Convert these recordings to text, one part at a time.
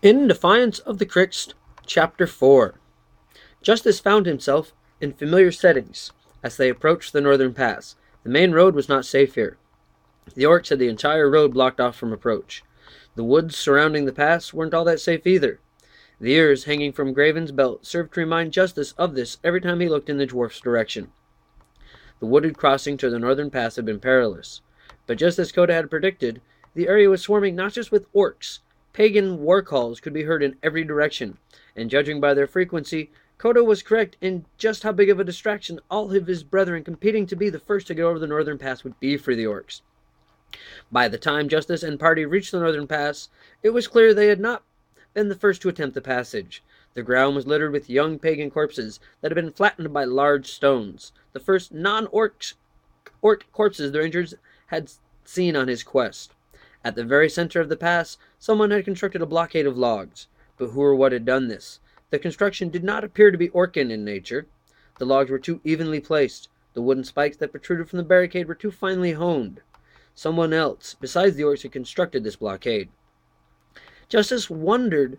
In Defiance of the Chryxt, Chapter 4. Justice found himself in familiar settings as they approached the northern pass. The main road was not safe here. The orcs had the entire road blocked off from approach. The woods surrounding the pass weren't all that safe either. The ears hanging from Graven's belt served to remind Justice of this every time he looked in the dwarf's direction. The wooded crossing to the northern pass had been perilous, but just as Coda had predicted, the area was swarming not just with orcs. Pagan war calls could be heard in every direction, and judging by their frequency, Coda was correct in just how big of a distraction all of his brethren competing to be the first to get over the northern pass would be for the orcs. By the time Justice and party reached the northern pass, it was clear they had not been the first to attempt the passage. The ground was littered with young pagan corpses that had been flattened by large stones, the first non-orc corpses the rangers had seen on his quest. At the very center of the pass, someone had constructed a blockade of logs. But who or what had done this? The construction did not appear to be Orcan in nature. The logs were too evenly placed. The wooden spikes that protruded from the barricade were too finely honed. Someone else, besides the orcs, had constructed this blockade. Justice wondered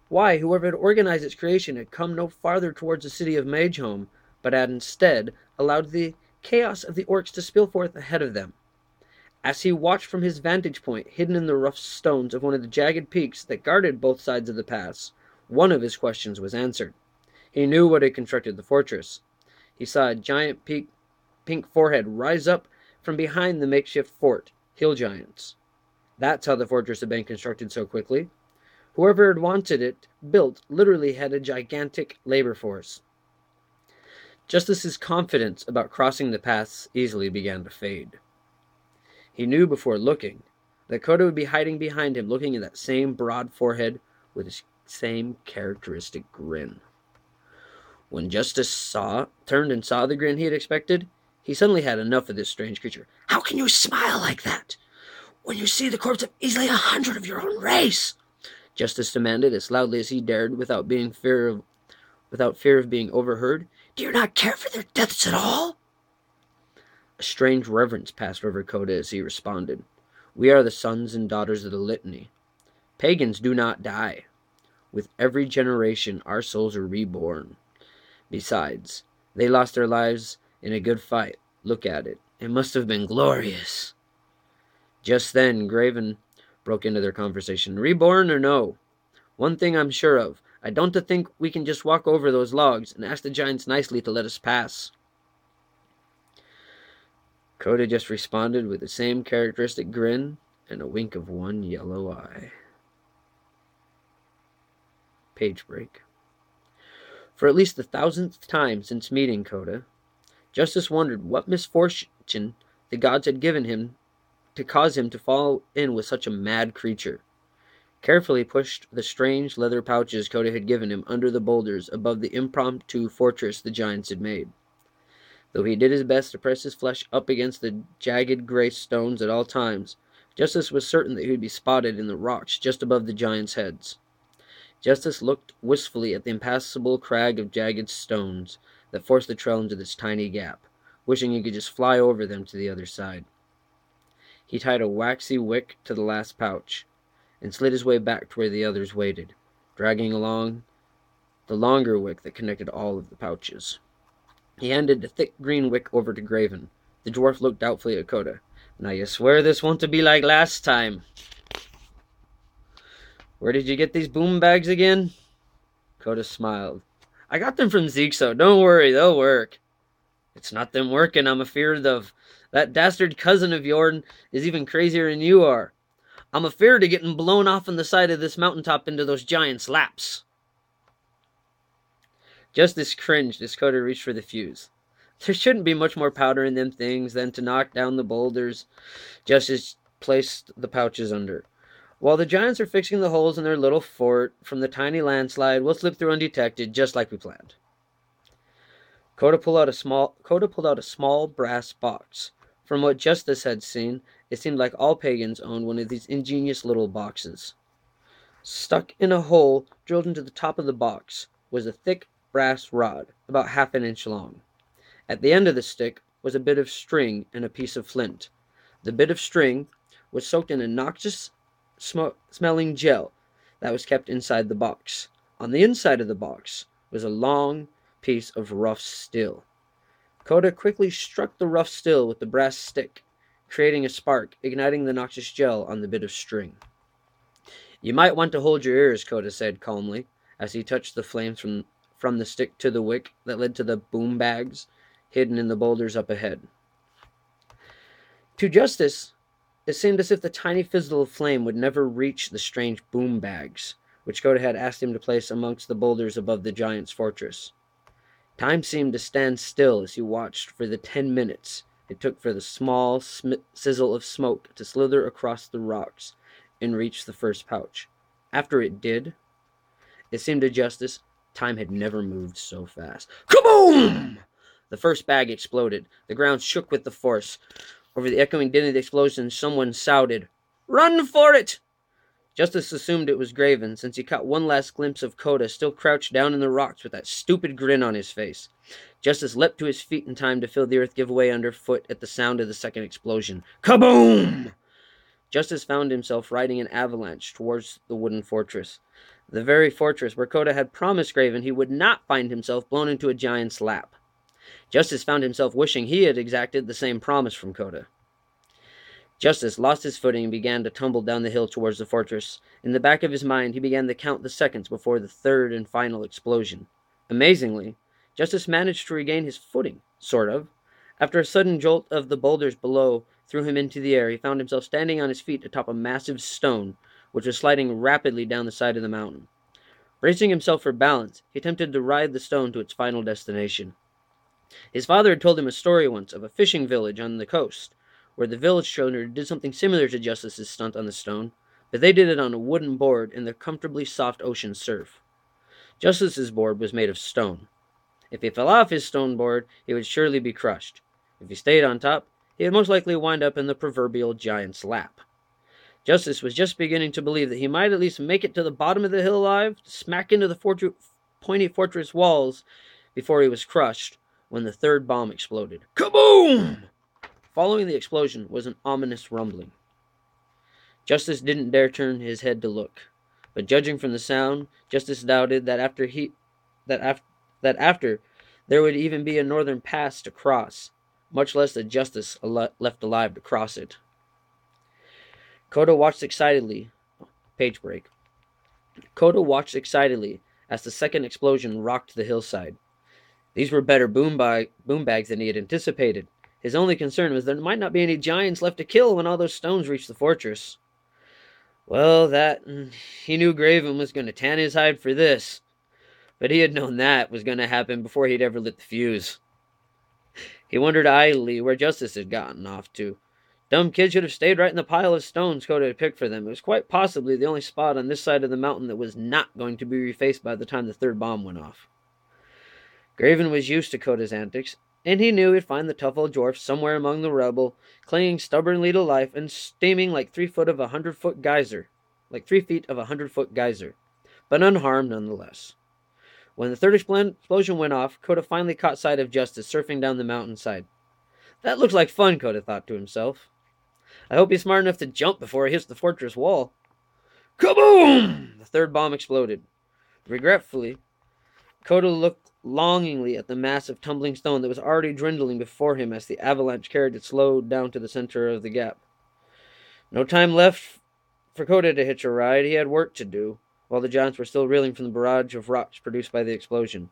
why whoever had organized its creation had come no farther towards the city of Magehome, but had instead allowed the chaos of the orcs to spill forth ahead of them. As he watched from his vantage point, hidden in the rough stones of one of the jagged peaks that guarded both sides of the pass, one of his questions was answered. He knew what had constructed the fortress. He saw a giant pink forehead rise up from behind the makeshift fort, hill giants. That's how the fortress had been constructed so quickly. Whoever had wanted it built literally had a gigantic labor force. Justice's confidence about crossing the pass easily began to fade. He knew before looking that Coda would be hiding behind him, looking at that same broad forehead with his same characteristic grin. When Justice turned and saw the grin he had expected, he suddenly had enough of this strange creature. "How can you smile like that when you see the corpse of easily 100 of your own race?" Justice demanded as loudly as he dared without fear of being overheard. "Do you not care for their deaths at all?" A strange reverence passed over Coda as he responded. "We are the sons and daughters of the Litany. Pagans do not die. With every generation, our souls are reborn. Besides, they lost their lives in a good fight. Look at it. It must have been glorious." Just then, Graven broke into their conversation. "Reborn or no, one thing I'm sure of. I don't think we can just walk over those logs and ask the giants nicely to let us pass." Coda just responded with the same characteristic grin and a wink of one yellow eye. Page break. For at least the 1,000th time since meeting Coda, Justice wondered what misfortune the gods had given him to cause him to fall in with such a mad creature. Carefully pushed the strange leather pouches Coda had given him under the boulders above the impromptu fortress the giants had made. Though he did his best to press his flesh up against the jagged gray stones at all times, Justice was certain that he would be spotted in the rocks just above the giants' heads. Justice looked wistfully at the impassable crag of jagged stones that forced the trail into this tiny gap, wishing he could just fly over them to the other side. He tied a waxy wick to the last pouch and slid his way back to where the others waited, dragging along the longer wick that connected all of the pouches. He handed the thick green wick over to Graven. The dwarf looked doubtfully at Coda. "Now you swear this won't be like last time." "Where did you get these boom bags again?" Coda smiled. "I got them from Zixo. Don't worry, they'll work." "It's not them working I'm afeard of. That dastard cousin of yourn is even crazier than you are. I'm afeard of getting blown off on the side of this mountaintop into those giants' laps." Justice cringed as Coda reached for the fuse. "There shouldn't be much more powder in them things than to knock down the boulders." Justice placed the pouches under. "While the giants are fixing the holes in their little fort from the tiny landslide, we'll slip through undetected, just like we planned." Coda pulled out a small brass box. From what Justice had seen, it seemed like all pagans owned one of these ingenious little boxes. Stuck in a hole drilled into the top of the box was a thick brass rod, about half an inch long. At the end of the stick was a bit of string and a piece of flint. The bit of string was soaked in a noxious smelling gel that was kept inside the box. On the inside of the box was a long piece of rough steel. Koda quickly struck the rough steel with the brass stick, creating a spark, igniting the noxious gel on the bit of string. "You might want to hold your ears," Koda said calmly, as he touched the flames from the stick to the wick that led to the boom bags hidden in the boulders up ahead. To Justice, it seemed as if the tiny fizzle of flame would never reach the strange boom bags, which Koda had asked him to place amongst the boulders above the giant's fortress. Time seemed to stand still as he watched for the 10 minutes it took for the small sizzle of smoke to slither across the rocks and reach the first pouch. After it did, it seemed to Justice time had never moved so fast. Kaboom! The first bag exploded. The ground shook with the force. Over the echoing din of the explosion, someone shouted, "Run for it!" Justice assumed it was Graven, since he caught one last glimpse of Koda still crouched down in the rocks with that stupid grin on his face. Justice leapt to his feet in time to feel the earth give way underfoot at the sound of the second explosion. Kaboom! Justice found himself riding an avalanche towards the wooden fortress. The very fortress where Koda had promised Graven he would not find himself blown into a giant's lap. Justice found himself wishing he had exacted the same promise from Koda. Justice lost his footing and began to tumble down the hill towards the fortress. In the back of his mind, he began to count the seconds before the third and final explosion. Amazingly, Justice managed to regain his footing, sort of. After a sudden jolt of the boulders below threw him into the air, he found himself standing on his feet atop a massive stone, which was sliding rapidly down the side of the mountain. Bracing himself for balance, he attempted to ride the stone to its final destination. His father had told him a story once of a fishing village on the coast, where the village children did something similar to Justice's stunt on the stone, but they did it on a wooden board in the comfortably soft ocean surf. Justice's board was made of stone. If he fell off his stone board, he would surely be crushed. If he stayed on top, he would most likely wind up in the proverbial giant's lap. Justice was just beginning to believe that he might at least make it to the bottom of the hill alive, smack into the pointy fortress walls before he was crushed, when the third bomb exploded. Kaboom! Following the explosion was an ominous rumbling. Justice didn't dare turn his head to look, but judging from the sound, Justice doubted that after there would even be a northern pass to cross, much less that Justice left alive to cross it. Koda watched excitedly. Page break. Koda watched excitedly as the second explosion rocked the hillside. These were better boom bags than he had anticipated. His only concern was there might not be any giants left to kill when all those stones reached the fortress. Well, he knew Graven was going to tan his hide for this, but he had known that was going to happen before he'd ever lit the fuse. He wondered idly where Justice had gotten off to. Dumb kid should have stayed right in the pile of stones Koda had picked for them. It was quite possibly the only spot on this side of the mountain that was not going to be refaced by the time the third bomb went off. Graven was used to Koda's antics, and he knew he'd find the tough old dwarf somewhere among the rubble, clinging stubbornly to life and steaming like 3 feet of a 100-foot geyser, but unharmed nonetheless. When the third explosion went off, Koda finally caught sight of Justice surfing down the mountainside. That looks like fun, Koda thought to himself. I hope he's smart enough to jump before he hits the fortress wall. Kaboom! The third bomb exploded. Regretfully, Koda looked longingly at the mass of tumbling stone that was already dwindling before him as the avalanche carried it slowed down to the center of the gap. No time left for Koda to hitch a ride. He had work to do, while the giants were still reeling from the barrage of rocks produced by the explosion.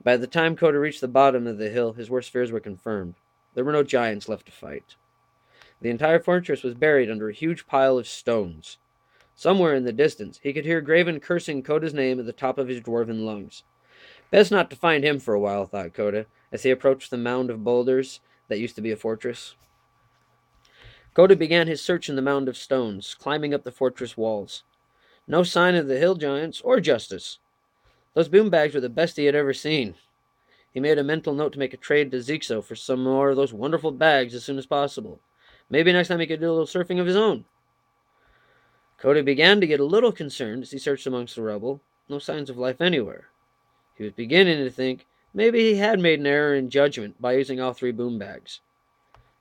By the time Koda reached the bottom of the hill, his worst fears were confirmed. There were no giants left to fight. The entire fortress was buried under a huge pile of stones. Somewhere in the distance, he could hear Graven cursing Koda's name at the top of his dwarven lungs. Best not to find him for a while, thought Koda, as he approached the mound of boulders that used to be a fortress. Koda began his search in the mound of stones, climbing up the fortress walls. No sign of the hill giants or Justice. Those boom bags were the best he had ever seen. He made a mental note to make a trade to Zixo for some more of those wonderful bags as soon as possible. Maybe next time he could do a little surfing of his own. Koda began to get a little concerned as he searched amongst the rubble. No signs of life anywhere. He was beginning to think maybe he had made an error in judgment by using all 3 boom bags.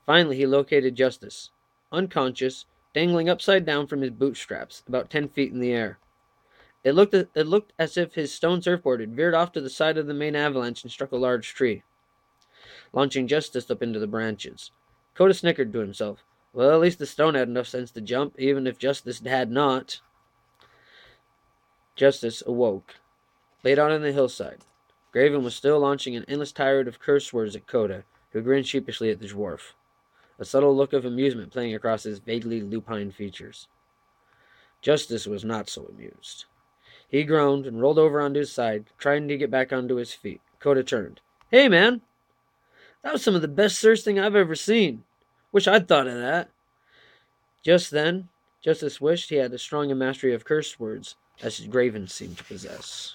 Finally, he located Justice, unconscious, dangling upside down from his bootstraps, about 10 feet in the air. It looked as if his stone surfboard had veered off to the side of the main avalanche and struck a large tree, launching Justice up into the branches. Coda snickered to himself. Well, at least the stone had enough sense to jump, even if Justice had not. Justice awoke, lay down on the hillside. Graven was still launching an endless tirade of curse words at Coda, who grinned sheepishly at the dwarf, a subtle look of amusement playing across his vaguely lupine features. Justice was not so amused. He groaned and rolled over onto his side, trying to get back onto his feet. Coda turned. Hey, man! That was some of the best thirsting I've ever seen. Wish I'd thought of that. Just then, Justice wished he had as strong a mastery of curse words as Graven seemed to possess.